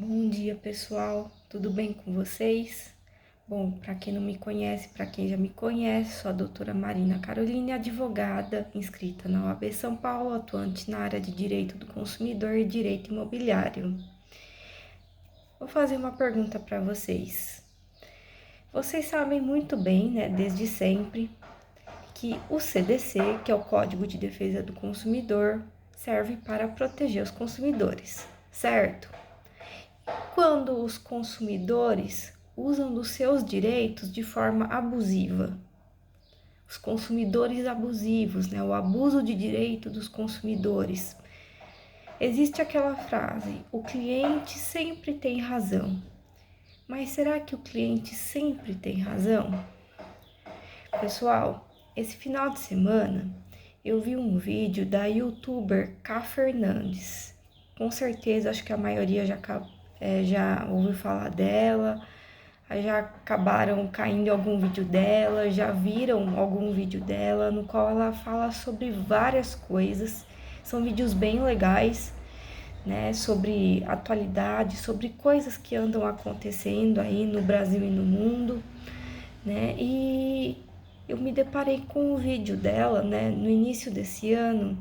Bom dia, pessoal. Tudo bem com vocês? Bom, para quem não me conhece, para quem já me conhece, sou a doutora Marina Caroline, advogada, inscrita na OAB São Paulo, atuante na área de Direito do Consumidor e Direito Imobiliário. Vou fazer uma pergunta para vocês. Vocês sabem muito bem, né, desde sempre, que o CDC, que é o Código de Defesa do Consumidor, serve para proteger os consumidores, certo? Quando os consumidores usam dos seus direitos de forma abusiva, os consumidores abusivos, né? O abuso de direito dos consumidores. Existe aquela frase: o cliente sempre tem razão. Mas será que o cliente sempre tem razão? Pessoal, esse final de semana eu vi um vídeo da youtuber Ká Fernandes. Com certeza, acho que a maioria já ouviu falar dela, já acabaram caindo em algum vídeo dela, já viram algum vídeo dela, no qual ela fala sobre várias coisas. São vídeos bem legais, né, sobre atualidade, sobre coisas que andam acontecendo aí no Brasil e no mundo, né, e eu me deparei com um vídeo dela, né, no início desse ano,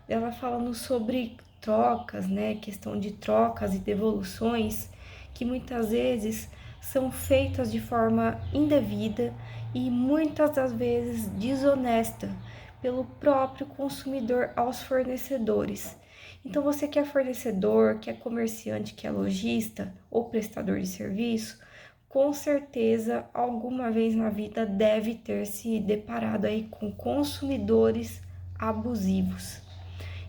ela falando sobre trocas, né, questão de trocas e devoluções, que muitas vezes são feitas de forma indevida e muitas das vezes desonesta pelo próprio consumidor aos fornecedores. Então, você que é fornecedor, que é comerciante, que é lojista ou prestador de serviço, com certeza alguma vez na vida deve ter se deparado aí com consumidores abusivos.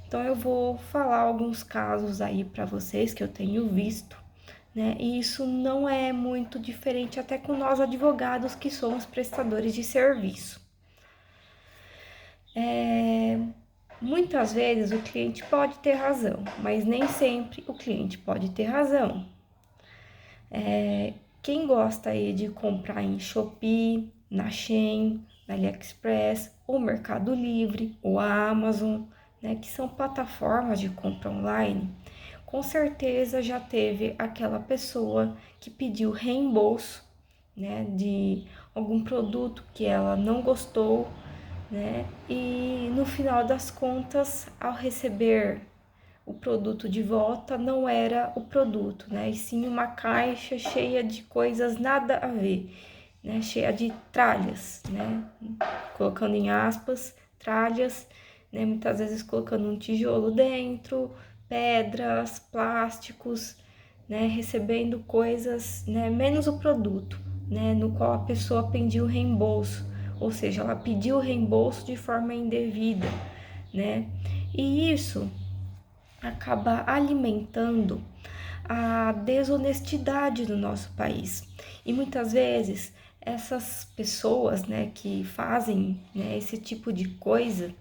Então eu vou falar alguns casos aí para vocês que eu tenho visto, né? E isso não é muito diferente até com nós advogados que somos prestadores de serviço. Muitas vezes o cliente pode ter razão, mas nem sempre o cliente pode ter razão. Quem gosta aí de comprar em Shopee, na Shein, na AliExpress, ou Mercado Livre, ou a Amazon, né, que são plataformas de compra online, com certeza já teve aquela pessoa que pediu reembolso, né, de algum produto que ela não gostou, né, e no final das contas, ao receber o produto de volta, não era o produto, né? E sim uma caixa cheia de coisas nada a ver, né? Cheia de tralhas, né? Colocando em aspas, tralhas, né? Muitas vezes colocando um tijolo dentro, pedras, plásticos, né? Recebendo coisas, né? Menos o produto, né? No qual a pessoa pediu reembolso, ou seja, ela pediu o reembolso de forma indevida, né? E isso acaba alimentando a desonestidade no nosso país. E muitas vezes essas pessoas, né, que fazem, né, esse tipo de coisa,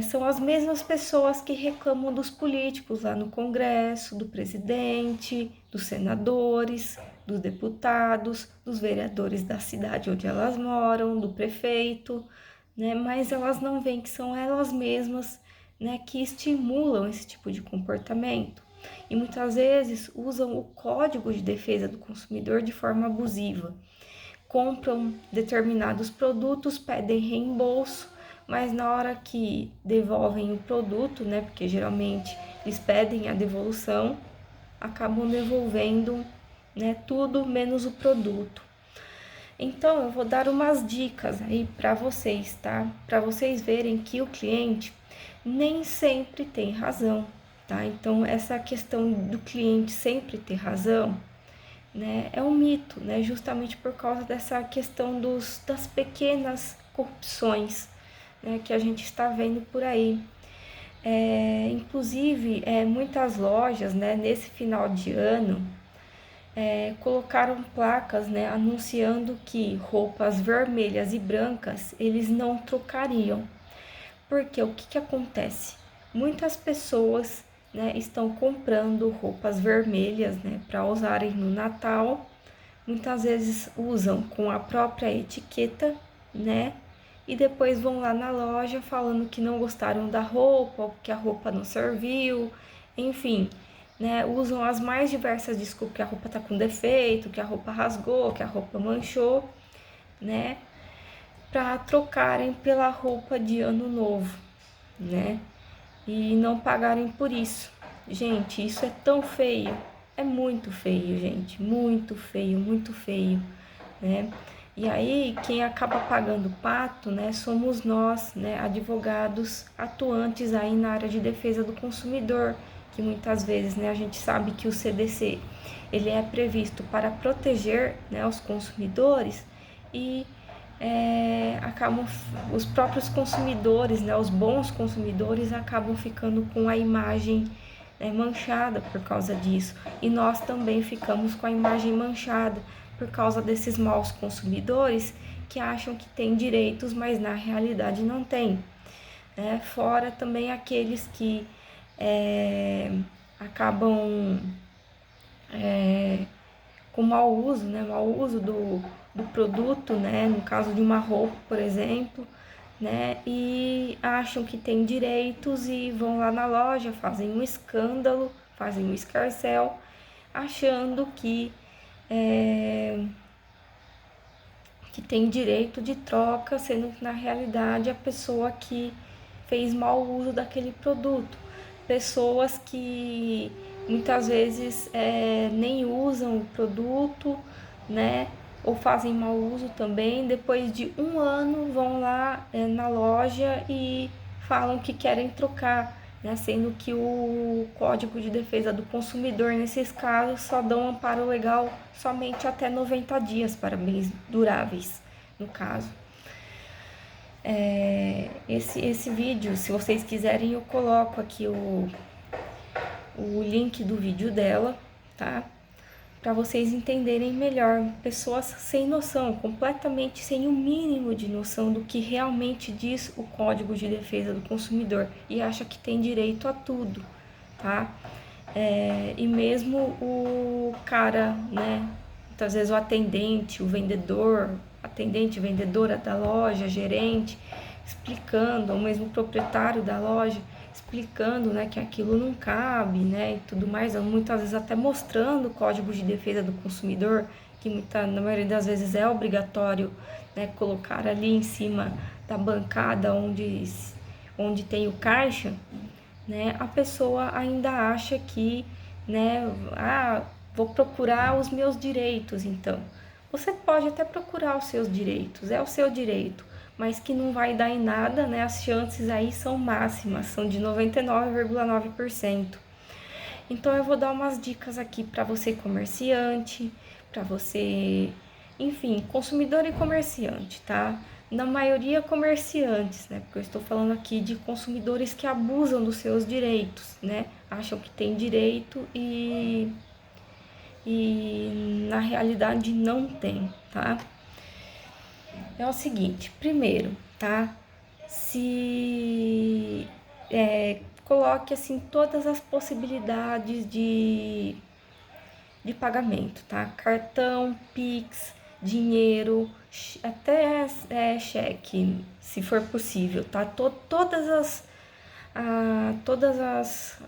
são as mesmas pessoas que reclamam dos políticos lá no Congresso, do presidente, dos senadores, dos deputados, dos vereadores da cidade onde elas moram, do prefeito, né? Mas elas não veem que são elas mesmas, né, que estimulam esse tipo de comportamento. E muitas vezes usam o Código de Defesa do Consumidor de forma abusiva. Compram determinados produtos, pedem reembolso, mas na hora que devolvem o produto, né, porque geralmente eles pedem a devolução, acabam devolvendo, né, tudo menos o produto. Então eu vou dar umas dicas aí para vocês, tá? Para vocês verem que o cliente nem sempre tem razão, tá? Então essa questão do cliente sempre ter razão, né, é um mito, né? Justamente por causa dessa questão das pequenas corrupções, né, que a gente está vendo por aí. Inclusive, muitas lojas, né, nesse final de ano, colocaram placas, né, anunciando que roupas vermelhas e brancas eles não trocariam. Porque o que acontece? Muitas pessoas, né, estão comprando roupas vermelhas, né, para usarem no Natal. Muitas vezes usam com a própria etiqueta, né? E depois vão lá na loja falando que não gostaram da roupa, ou que a roupa não serviu, enfim, né, usam as mais diversas desculpas, que a roupa tá com defeito, que a roupa rasgou, que a roupa manchou, né, para trocarem pela roupa de ano novo, né, e não pagarem por isso. Gente, isso é tão feio, é muito feio, gente, muito feio, né? E aí, quem acaba pagando o pato, né, somos nós, né, advogados atuantes aí na área de defesa do consumidor, que muitas vezes, né, a gente sabe que o CDC, ele é previsto para proteger, né, os consumidores e acabam os próprios consumidores, né, os bons consumidores acabam ficando com a imagem manchada por causa disso, e nós também ficamos com a imagem manchada por causa desses maus consumidores que acham que têm direitos, mas na realidade não têm. Fora também aqueles que acabam com mau uso, né, mau uso do produto, né, no caso de uma roupa, por exemplo, né, e acham que tem direitos e vão lá na loja, fazem um escândalo, fazem um escarcéu, achando que tem direito de troca, sendo que na realidade a pessoa que fez mau uso daquele produto. Pessoas que muitas vezes nem usam o produto, né? Ou fazem mau uso também. Depois de um ano vão lá na loja e falam que querem trocar, né? Sendo que o Código de Defesa do Consumidor, nesses casos, só dão amparo legal somente até 90 dias para bens duráveis, no caso. Esse vídeo, se vocês quiserem, eu coloco aqui o link do vídeo dela, tá? Para vocês entenderem melhor. Pessoas sem noção, completamente sem o mínimo de noção do que realmente diz o Código de Defesa do Consumidor e acha que tem direito a tudo, tá? E mesmo o cara, né? Muitas vezes o atendente, o vendedor, atendente, vendedora da loja, gerente, explicando, ou mesmo o proprietário da loja, explicando, né, que aquilo não cabe, né, e tudo mais, muitas vezes até mostrando o Código de Defesa do Consumidor, que na maioria das vezes é obrigatório, né, colocar ali em cima da bancada onde tem o caixa, né, a pessoa ainda acha que, né, vou procurar os meus direitos, então. Você pode até procurar os seus direitos, é o seu direito, mas que não vai dar em nada, né? As chances aí são máximas, são de 99,9%. Então eu vou dar umas dicas aqui para você comerciante, para você, enfim, consumidor e comerciante, tá? Na maioria comerciantes, né? Porque eu estou falando aqui de consumidores que abusam dos seus direitos, né? Acham que tem direito e na realidade não tem, tá? É o seguinte, primeiro, tá? Coloque assim todas as possibilidades de pagamento, tá? Cartão, Pix, dinheiro, até cheque, se for possível, tá? Todas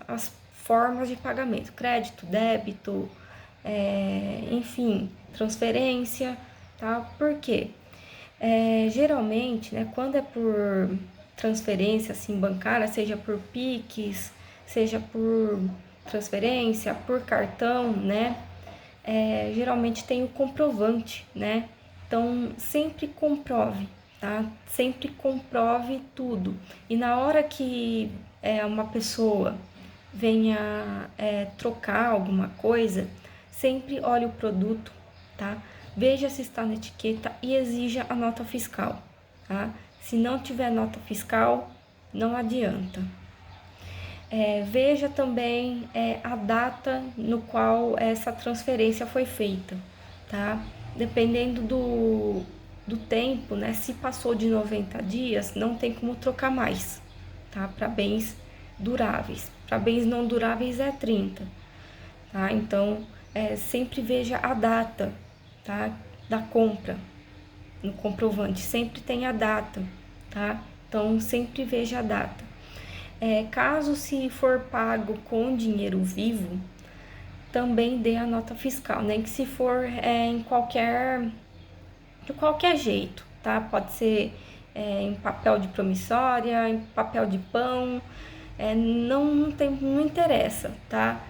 as formas de pagamento, crédito, débito, enfim, transferência, tá? Por quê? Geralmente, né, quando é por transferência assim bancária, seja por Pix, seja por transferência, por cartão, né, geralmente tem o comprovante, né? Então sempre comprove, tá? Sempre comprove tudo. E na hora que uma pessoa venha trocar alguma coisa, sempre olhe o produto, tá? Veja se está na etiqueta e exija a nota fiscal, tá? Se não tiver nota fiscal, não adianta. Veja também a data no qual essa transferência foi feita, tá? Dependendo do tempo, né? Se passou de 90 dias, não tem como trocar mais, tá? Para bens duráveis. Para bens não duráveis é 30, tá? Então, sempre veja a data, tá? Da compra. No comprovante sempre tem a data, tá? Então, sempre veja a data. Caso se for pago com dinheiro vivo, também dê a nota fiscal, nem que se for de qualquer jeito, tá? Pode ser em papel de promissória, em papel de pão, não interessa, tá?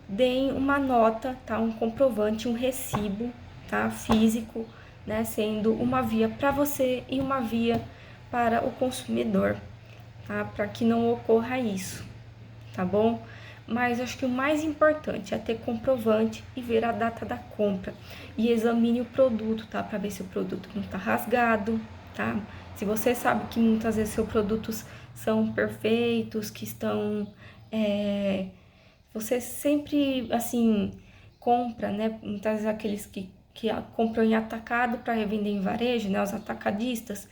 Deem uma nota, tá? Um comprovante, um recibo, tá? Físico, né? Sendo uma via para você e uma via para o consumidor, tá? Para que não ocorra isso, tá bom? Mas acho que o mais importante é ter comprovante e ver a data da compra. E examine o produto, tá? Para ver se o produto não tá rasgado, tá? Se você sabe que muitas vezes seus produtos são perfeitos, que estão... você sempre, assim, compra, né? Muitas vezes aqueles que compram em atacado para revender em varejo, né? Os atacadistas,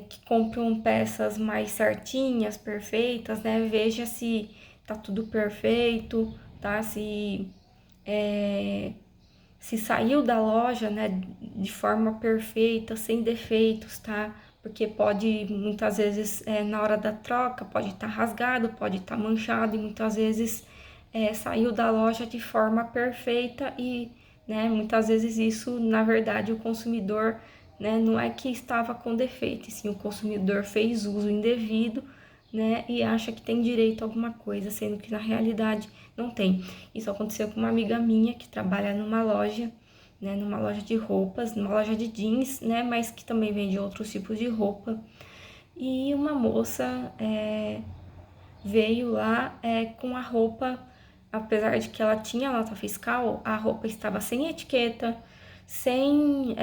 que compram peças mais certinhas, perfeitas, né? Veja se tá tudo perfeito, tá? Se saiu da loja, né, de forma perfeita, sem defeitos, tá? Porque pode, muitas vezes, na hora da troca, pode estar rasgado, pode estar manchado, e muitas vezes saiu da loja de forma perfeita e, né, muitas vezes isso, na verdade, o consumidor, né, não é que estava com defeito, e sim o consumidor fez uso indevido, né, e acha que tem direito a alguma coisa, sendo que na realidade não tem. Isso aconteceu com uma amiga minha que trabalha numa loja, né, numa loja de roupas, numa loja de jeans, né, mas que também vende outros tipos de roupa. E uma moça veio lá com a roupa, apesar de que ela tinha nota fiscal, a roupa estava sem etiqueta, sem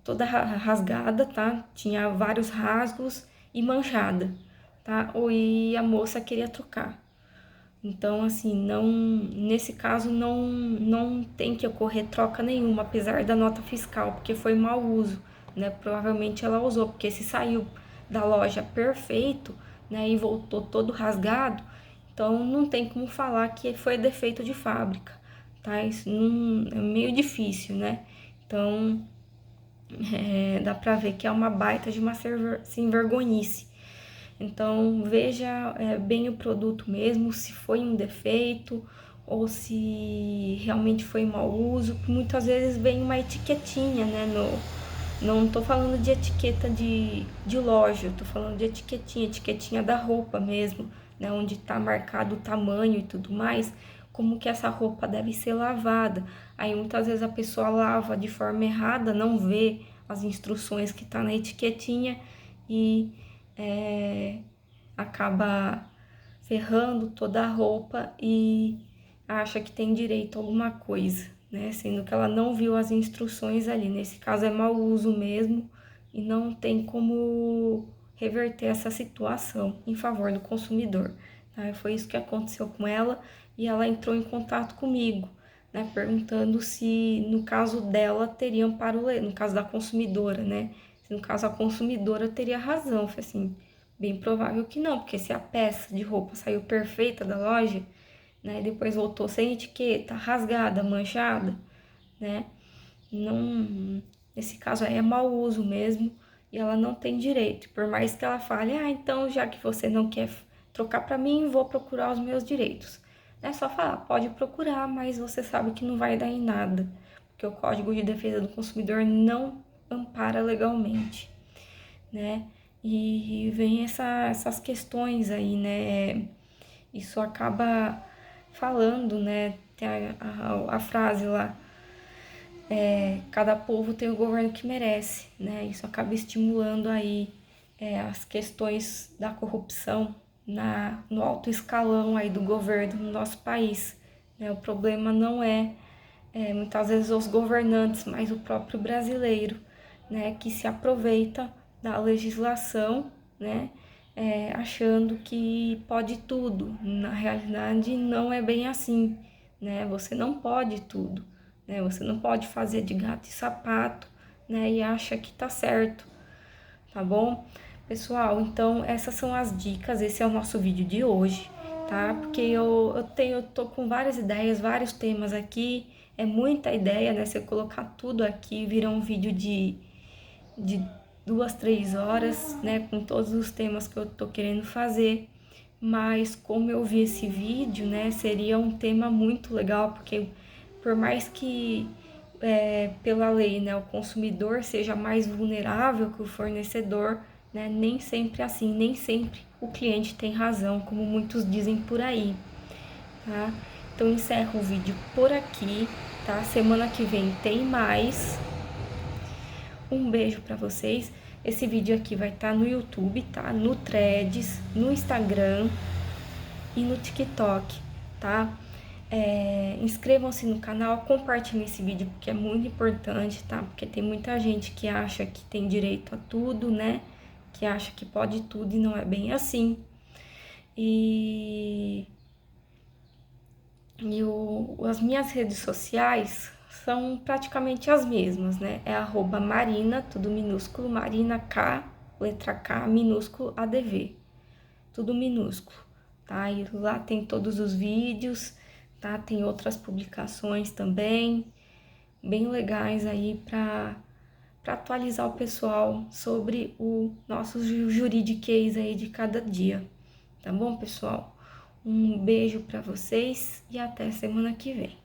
toda rasgada, tá? Tinha vários rasgos e manchada, tá? E a moça queria trocar. Então, assim, não, nesse caso não tem que ocorrer troca nenhuma, apesar da nota fiscal, porque foi mau uso, né? Provavelmente ela usou, porque se saiu da loja perfeito, né, e voltou todo rasgado, então não tem como falar que foi defeito de fábrica, tá? Isso não, é meio difícil, né? Então, dá pra ver que é uma baita de uma sem vergonhice. Então, veja bem o produto mesmo, se foi um defeito ou se realmente foi mau uso. Muitas vezes vem uma etiquetinha, né? Não tô falando de etiqueta de loja, tô falando de etiquetinha da roupa mesmo, né? Onde tá marcado o tamanho e tudo mais, como que essa roupa deve ser lavada. Aí muitas vezes a pessoa lava de forma errada, não vê as instruções que tá na etiquetinha e acaba ferrando toda a roupa e acha que tem direito a alguma coisa, né? Sendo que ela não viu as instruções ali. Nesse caso é mau uso mesmo e não tem como reverter essa situação em favor do consumidor, tá? Foi isso que aconteceu com ela e ela entrou em contato comigo, né? Perguntando se no caso dela teria amparo legal, no caso da consumidora, né? Se no caso a consumidora teria razão. Eu falei assim, bem provável que não, porque se a peça de roupa saiu perfeita da loja, né, e depois voltou sem etiqueta, rasgada, manchada, né, não, nesse caso aí é mau uso mesmo e ela não tem direito. Por mais que ela fale, então já que você não quer trocar para mim, vou procurar os meus direitos. É só falar, pode procurar, mas você sabe que não vai dar em nada, porque o Código de Defesa do Consumidor não ampara legalmente, né? E vem essas questões aí, né? Isso acaba falando, né? Tem a frase lá, cada povo tem o governo que merece, né? Isso acaba estimulando aí as questões da corrupção no alto escalão aí do governo no nosso país, né? O problema não muitas vezes os governantes, mas o próprio brasileiro, né, que se aproveita da legislação, né, achando que pode tudo. Na realidade, não é bem assim, né? Você não pode tudo, né? Você não pode fazer de gato e sapato, né, e acha que tá certo, tá bom? Pessoal, então essas são as dicas, esse é o nosso vídeo de hoje, tá? Porque eu tô com várias ideias, vários temas aqui, é muita ideia, né? Se eu colocar tudo aqui, vira um vídeo de 2, 3 horas, né? Com todos os temas que eu tô querendo fazer. mas como eu vi esse vídeo, né, seria um tema muito legal, porque por mais que pela lei, né, o consumidor seja mais vulnerável que o fornecedor, né, nem sempre é assim, nem sempre o cliente tem razão, como muitos dizem por aí, tá? Então encerro o vídeo por aqui, tá? Semana que vem tem mais. Um beijo pra vocês. Esse vídeo aqui vai estar no YouTube, tá? No Threads, no Instagram e no TikTok, tá? Inscrevam-se no canal, compartilhem esse vídeo porque é muito importante, tá? Porque tem muita gente que acha que tem direito a tudo, né? Que acha que pode tudo e não é bem assim. As minhas redes sociais são praticamente as mesmas, né? É @Marina, tudo minúsculo, Marina K, letra K, minúsculo ADV, tudo minúsculo, tá? E lá tem todos os vídeos, tá? Tem outras publicações também, bem legais aí para atualizar o pessoal sobre o nosso juridiquês aí de cada dia, tá bom, pessoal? Um beijo para vocês e até semana que vem.